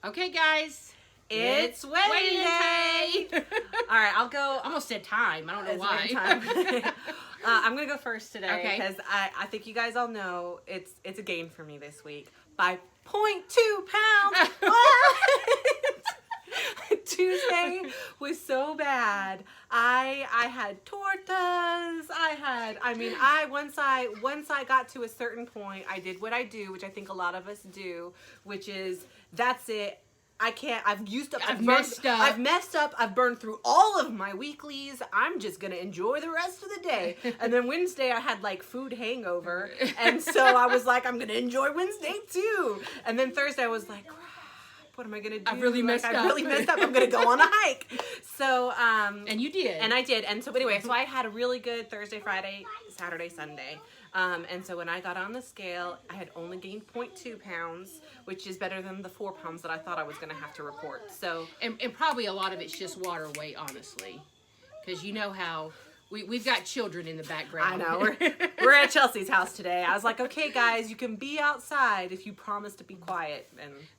Okay, guys. It's wedding day. All right, I'll go. Almost said time. I don't know why. I'm gonna go first today Okay. because I think you guys all know it's a gain for me this week by 0.2 pounds. Tuesday was so bad. I had tortas. Once I got to a certain point, I did what I do, which I think a lot of us do, which is that's it. I can't. I've used up. I've messed up. I've burned through all of my weeklies. I'm just gonna enjoy the rest of the day. And then Wednesday, I had like food hangover, and so I was like, I'm gonna enjoy Wednesday too. And then Thursday, I was like, crap, what am I gonna do? I really messed up. I'm gonna go on a hike. So and you did. And I did. And so anyway, so I had a really good Thursday, Friday, Saturday, Sunday. And so when I got on the scale, I had only gained 0.2 pounds, which is better than the 4 pounds that I thought I was going to have to report. So, and probably a lot of it's just water weight, honestly, because you know how we've got children in the background. I know we're at Chelsea's house today. I was like, okay, guys, you can be outside if you promise to be quiet.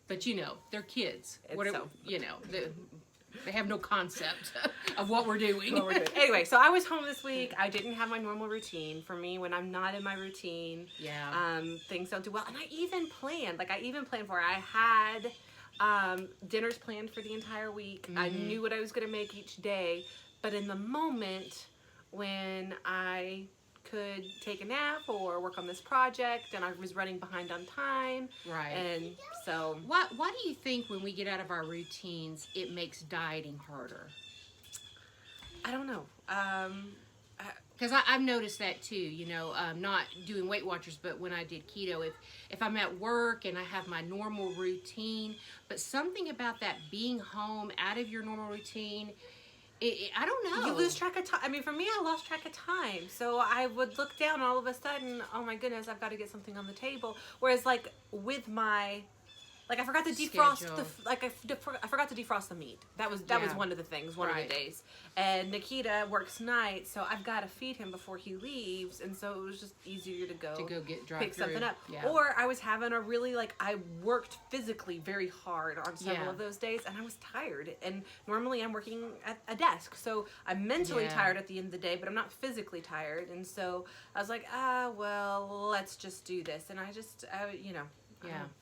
But you know, they're kids. They have no concept of what we're doing. Anyway, so I was home this week. I didn't have my normal routine. For me, when I'm not in my routine, things don't do well. And I even planned for it. I had dinners planned for the entire week. Mm-hmm. I knew what I was going to make each day. But in the moment when I could take a nap or work on this project and I was running behind on time. Right. And so... Why do you think when we get out of our routines, it makes dieting harder? I don't know. Because I've noticed that too, not doing Weight Watchers, but when I did keto, if I'm at work and I have my normal routine, but something about that being home out of your normal routine, I don't know. You lose track of time. I mean, for me, I lost track of time. So I would look down and all of a sudden, oh my goodness, I've got to get something on the table. Whereas like with my... Like I forgot to defrost I forgot to defrost the meat. That was one of the things, one of the days. And Nikita works nights, so I've got to feed him before he leaves, and so it was just easier to go pick something up. Yeah. Or I was having a really I worked physically very hard on several of those days, and I was tired. And normally I'm working at a desk, so I'm mentally tired at the end of the day, but I'm not physically tired. And so I was like, well, let's just do this. And I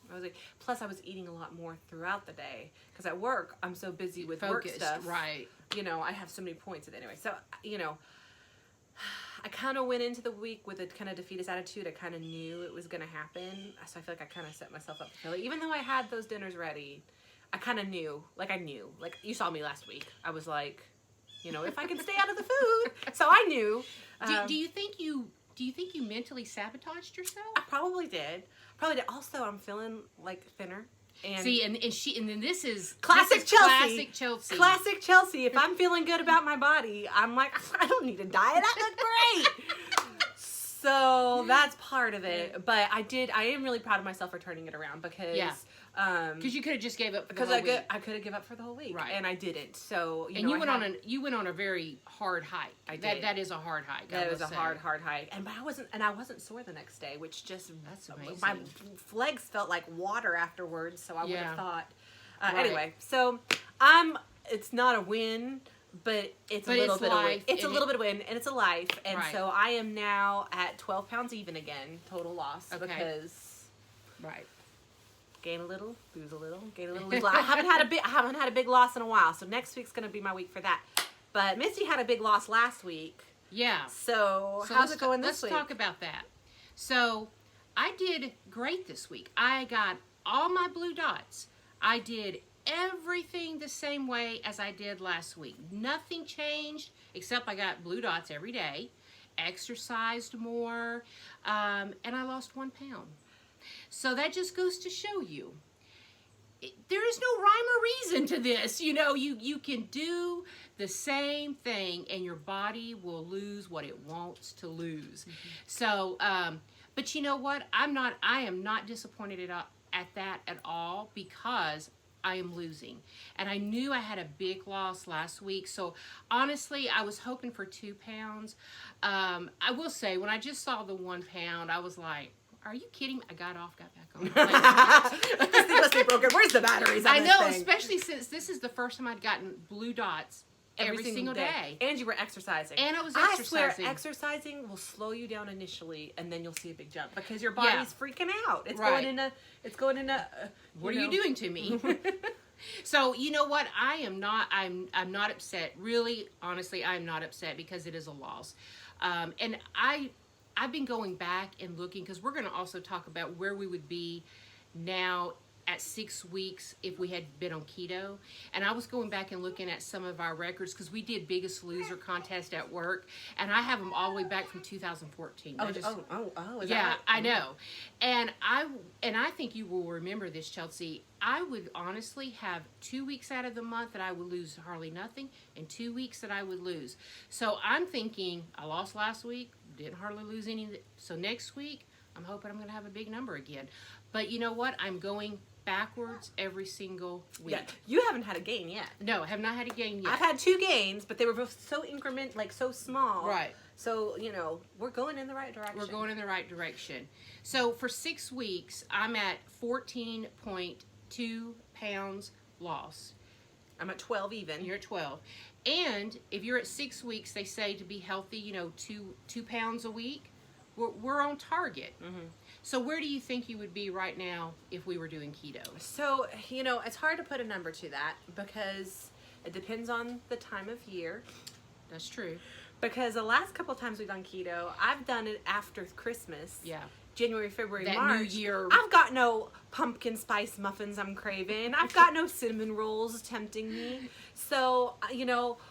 I was like, plus I was eating a lot more throughout the day because at work I'm so busy with work stuff. Right. I have so many points anyway. So, I kind of went into the week with a kind of defeatist attitude. I kind of knew it was going to happen. So I feel like I kind of set myself up for failure. Even though I had those dinners ready, I kind of knew. I knew. Like, you saw me last week. I was like, if I can stay out of the food. So I knew. Do you think you mentally sabotaged yourself? I probably did. Also, I'm feeling thinner. And see, and then this is Chelsea. Classic Chelsea. Classic Chelsea. If I'm feeling good about my body, I'm like, I don't need a diet. I look great. So that's part of it. But I am really proud of myself for turning it around because you could have just gave up for the whole week. I could have given up for the whole week, right? And I didn't. So you went on a very hard hike. I did. That is a hard hike. That was a hard hike, and I wasn't sore the next day, which just that's amazing. My legs felt like water afterwards, so I would have thought. Right. Anyway, so it's not a win. But it's a little bit of win. It's a little bit of win, and it's a life. And so I am now at 12 pounds even again, total loss. Okay. Because gain a little, lose a little, gain a little, lose a little. I haven't had a big loss in a while. So next week's gonna be my week for that. But Misty had a big loss last week. Yeah. So how's it going this week? Let's talk about that. So I did great this week. I got all my blue dots. I did everything the same way as I did last week. Nothing changed except I got blue dots every day, exercised more, and I lost 1 pound. So that just goes to show you there is no rhyme or reason to this. You can do the same thing and your body will lose what it wants to lose. Mm-hmm. So, but you know what? I am not disappointed at that at all because I am losing. And I knew I had a big loss last week. So honestly, I was hoping for 2 pounds. I will say, when I just saw the 1 pound, I was like, are you kidding me? I got off, got back on. This thing must be broken. Where's the batteries on I this know, thing? especially since this is the first time I'd gotten blue dots every single day. And you were exercising. And I was I exercising. swear, exercising will slow you down initially, and then you'll see a big jump because your body's freaking out. It's Right. going in a. What are you doing to me? So you know what? I'm not upset. Really, honestly, I'm not upset because it is a loss. And I've been going back and looking because we're going to also talk about where we would be now at 6 weeks if we had been on keto. And I was going back and looking at some of our records because we did Biggest Loser contest at work, and I have them all the way back from 2014. Is yeah, that right? I know. And I think you will remember this, Chelsea. I would honestly have 2 weeks out of the month that I would lose hardly nothing, and 2 weeks that I would lose. So I'm thinking I lost last week, didn't hardly lose any. So next week, I'm hoping I'm going to have a big number again. But you know what? I'm going backwards every single week. Yeah, you haven't had a gain yet. No, I have not had a gain yet. I've had 2 gains, but they were both so so small. Right. So, we're going in the right direction. We're going in the right direction. So for 6 weeks, I'm at 14.2 pounds lost. I'm at 12 even. You're at 12. And if you're at 6 weeks, they say to be healthy, 2 pounds a week. We're on target. Mm-hmm. So where do you think you would be right now if we were doing keto? So, it's hard to put a number to that because it depends on the time of year. That's true. Because the last couple of times we've done keto, I've done it after Christmas. Yeah. January, February, That March. New Year. I've got no pumpkin spice muffins I'm craving. I've got no cinnamon rolls tempting me. So,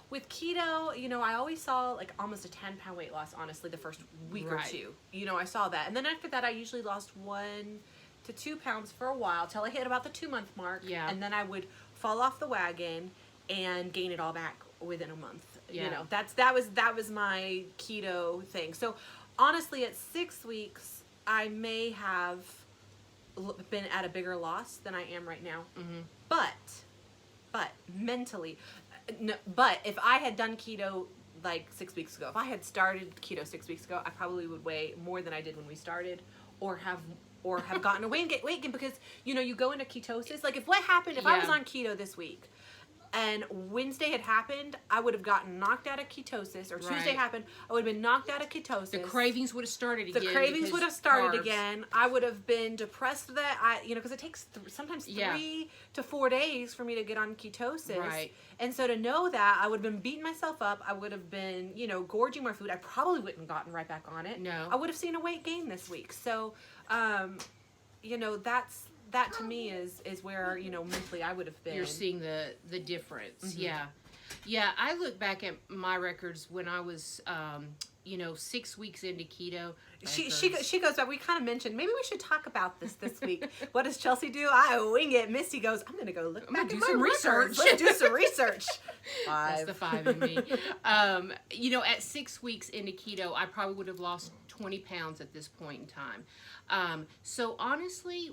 with keto, I always saw like almost a 10-pound weight loss, honestly, the first week or two. I saw that. And then after that, I usually lost 1 to 2 pounds for a while till I hit about the 2-month mark. Yeah. And then I would fall off the wagon and gain it all back within a month. Yeah. That was my keto thing. So, honestly, at 6 weeks, I may have been at a bigger loss than I am right now. Mm-hmm. But mentally, but if I had done keto like 6 weeks ago, if I had started keto 6 weeks ago, I probably would weigh more than I did when we started, or have gotten a weight gain because you go into ketosis. Like if I was on keto this week, and Wednesday had happened, I would have gotten knocked out of ketosis, or Tuesday happened, I would have been knocked out of ketosis. The cravings would have started again. The cravings would have started again. I would have been depressed that because it takes sometimes 3 to 4 days for me to get on ketosis. Right. And so to know that, I would have been beating myself up. I would have been, gorging my food. I probably wouldn't have gotten right back on it. No. I would have seen a weight gain this week. So, that to me is where mentally I would have been. You're seeing the difference. Mm-hmm. Yeah. I look back at my records when I was 6 weeks into keto. She goes back. We kind of mentioned maybe we should talk about this week. What does Chelsea do? I wing it. Misty goes, I'm gonna go look back at my research. Let's do some research. 5. That's the 5 in me. At 6 weeks into keto, I probably would have lost 20 pounds at this point in time. So honestly,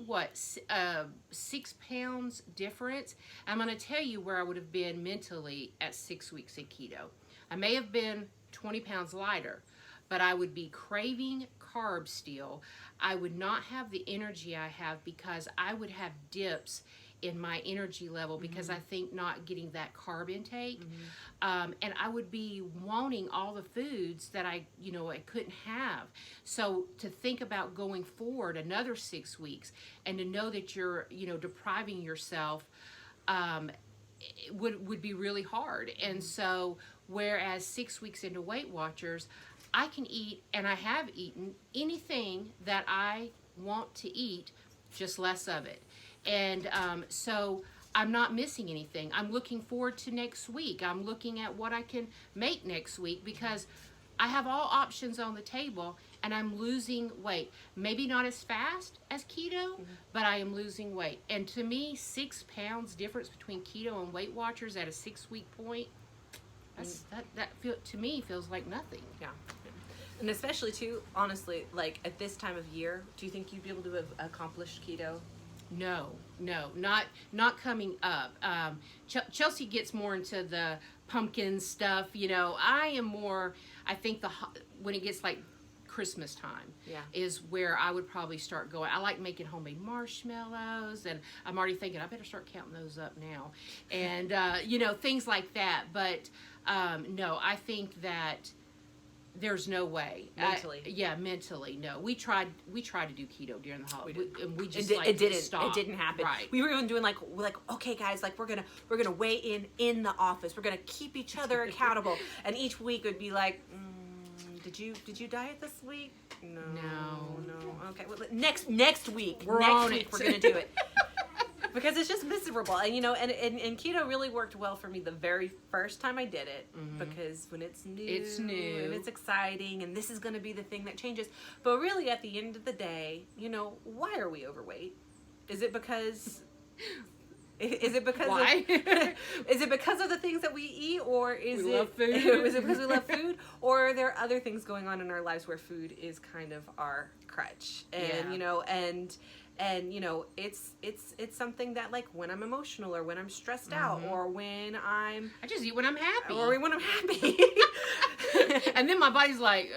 6 pounds difference? I'm going to tell you where I would have been mentally at 6 weeks in keto. I may have been 20 pounds lighter, but I would be craving carbs still. I would not have the energy I have because I would have dips in my energy level because I think not getting that carb intake. And I would be wanting all the foods that I couldn't have. So to think about going forward another 6 weeks and to know that you're, depriving yourself would be really hard. And so whereas 6 weeks into Weight Watchers, I can eat, and I have eaten, anything that I want to eat, just less of it. And so I'm not missing anything. I'm looking forward to next week. I'm looking at what I can make next week because I have all options on the table and I'm losing weight. Maybe not as fast as keto, but I am losing weight. And to me, 6 pounds difference between keto and Weight Watchers at a 6 week point, to me feels like nothing. Yeah. And especially too, honestly, like at this time of year, do you think you'd be able to have accomplished keto? No, not coming up. Chelsea gets more into the pumpkin stuff. I am more. I think when it gets like Christmas time Yeah. is where I would probably start going. I like making homemade marshmallows, and I'm already thinking I better start counting those up now, and things like that. But no, I think that there's no way Mentally. Mentally, no. We tried to do keto during the holiday, and we just it didn't stopped. It didn't happen. Right. We were even doing like okay guys, like we're gonna weigh in the office. We're gonna keep each other accountable, and each week would be like, did you diet this week? No. Okay, well, next week we're gonna do it. Because it's just miserable, and and keto really worked well for me the very first time I did it, because when it's new and it's exciting, and this is going to be the thing that changes. But really, at the end of the day, why are we overweight? Is it because? Is it because why? Is it because of the things that we eat, or is love food? Is it because we love food, or are there other things going on in our lives where food is kind of our crutch? And it's something that, like, when I'm emotional, or when I'm stressed out, or when I just eat when I'm happy. Or when I'm happy. And then my body's like,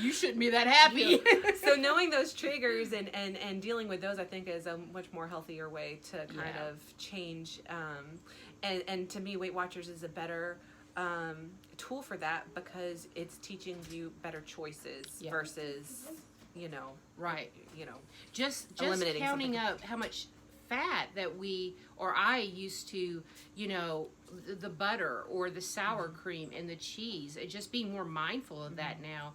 you shouldn't be that happy. So knowing those triggers and dealing with those, I think, is a much more healthier way to kind of change. And to me, Weight Watchers is a better tool for that, because it's teaching you better choices versus right. Just eliminating counting something. up how much fat that I used to, the butter or the sour cream and the cheese, and just being more mindful of that now.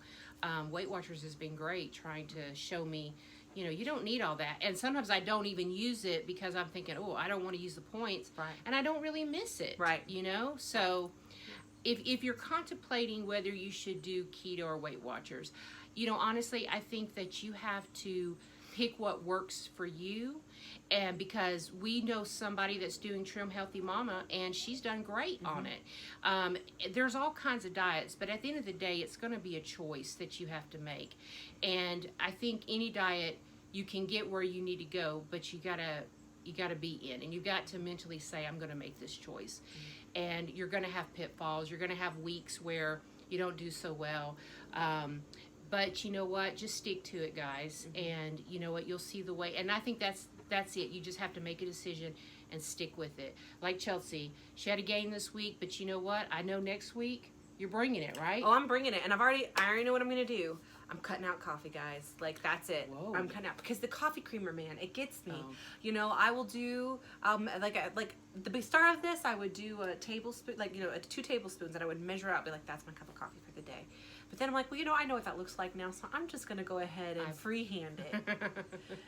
Weight Watchers has been great, trying to show me, you don't need all that. And sometimes I don't even use it because I'm thinking, I don't want to use the points. Right. And I don't really miss it. Right. So if you're contemplating whether you should do keto or Weight Watchers, honestly, I think that you have to pick what works for you. And because we know somebody that's doing Trim Healthy Mama, and she's done great on it. There's all kinds of diets, but at the end of the day, it's going to be a choice that you have to make. And I think any diet, you can get where you need to go, but you gotta be in, and you got to mentally say, I'm going to make this choice. And you're going to have pitfalls. You're going to have weeks where you don't do so well. But you know what? Just stick to it, guys. And you know what? You'll see the way. And I think that's it. You just have to make a decision and stick with it. Like Chelsea, she had a game this week, but you know what? I know next week you're bringing it, right? Oh, I'm bringing it, and I already know what I'm going to do. I'm cutting out coffee, guys. Like, that's it. Whoa. I'm cutting out, because the coffee creamer, man, it gets me. Oh. I will do like the start of this. I would do a tablespoon, 2 tablespoons, and I would measure out, be like, that's my cup of coffee for the day. But then I'm like, well, I know what that looks like now, so I'm just gonna go ahead and freehand it.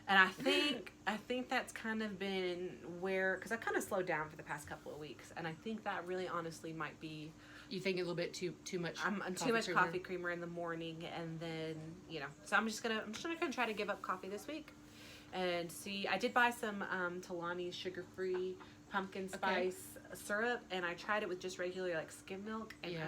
And I think that's kind of been where, because I've kind of slowed down for the past couple of weeks, and I think that really, honestly, might be. You think a little bit too much? I'm too much coffee creamer in the morning, and then So I'm just gonna try to give up coffee this week, and see. I did buy some Talani's sugar-free pumpkin spice syrup, and I tried it with just regular skim milk, and You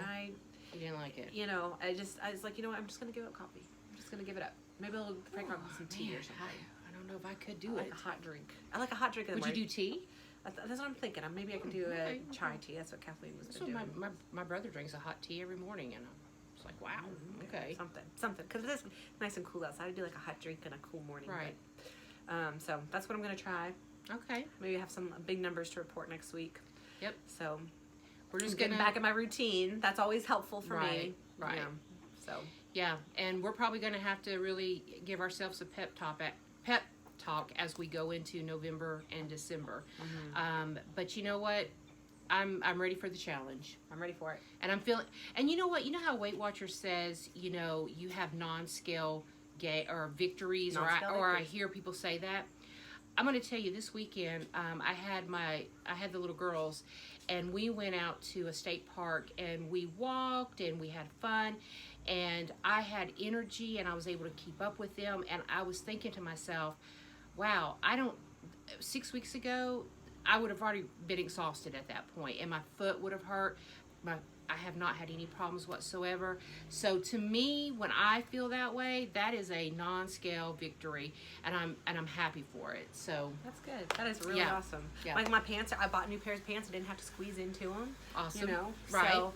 didn't like it. I was like, what, I'm just gonna give up coffee. I'm just gonna give it up. Maybe I'll break out with some tea or something. I don't know if I could do I it. like a hot drink. I like a hot drink in the Would morning. you do tea? That's what I'm thinking. Maybe I could do a chai tea. That's what Kathleen was doing. My brother drinks a hot tea every morning, and it's like, wow, okay. Something. Because it is nice and cool outside. I'd do like a hot drink in a cool morning. Right. But, so that's what I'm going to try. Okay. Maybe have some big numbers to report next week. Yep. So we're just getting back in my routine. That's always helpful for me. Right. So. Yeah, and we're probably going to have to really give ourselves a pep talk as we go into November and December. But you know what? I'm ready for the challenge. I'm ready for it. And I'm feeling. And you know what? You know how Weight Watchers says, you have non-scale victories, or I hear people say that. I'm going to tell you, this weekend, I had the little girls, and we went out to a state park, and we walked, and we had fun, and I had energy, and I was able to keep up with them, and I was thinking to myself, wow, 6 weeks ago, I would have already been exhausted at that point, and my foot would have hurt. I have not had any problems whatsoever. So to me, when I feel that way, that is a non-scale victory, and I'm happy for it. So that's good. That is really Yeah. awesome. Yeah. Like my pants, I bought new pairs of pants. I didn't have to squeeze into them. awesome, You know, right? So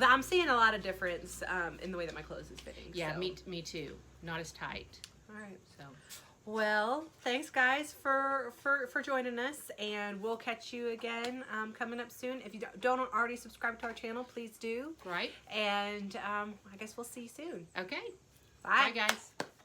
I'm seeing a lot of difference in the way that my clothes is fitting. Yeah, so. me too. Not as tight. All right. So Well, thanks guys for joining us, and we'll catch you again coming up soon. If you don't already subscribe to our channel, please do. right. And I guess we'll see you soon. Okay. Bye. Bye guys.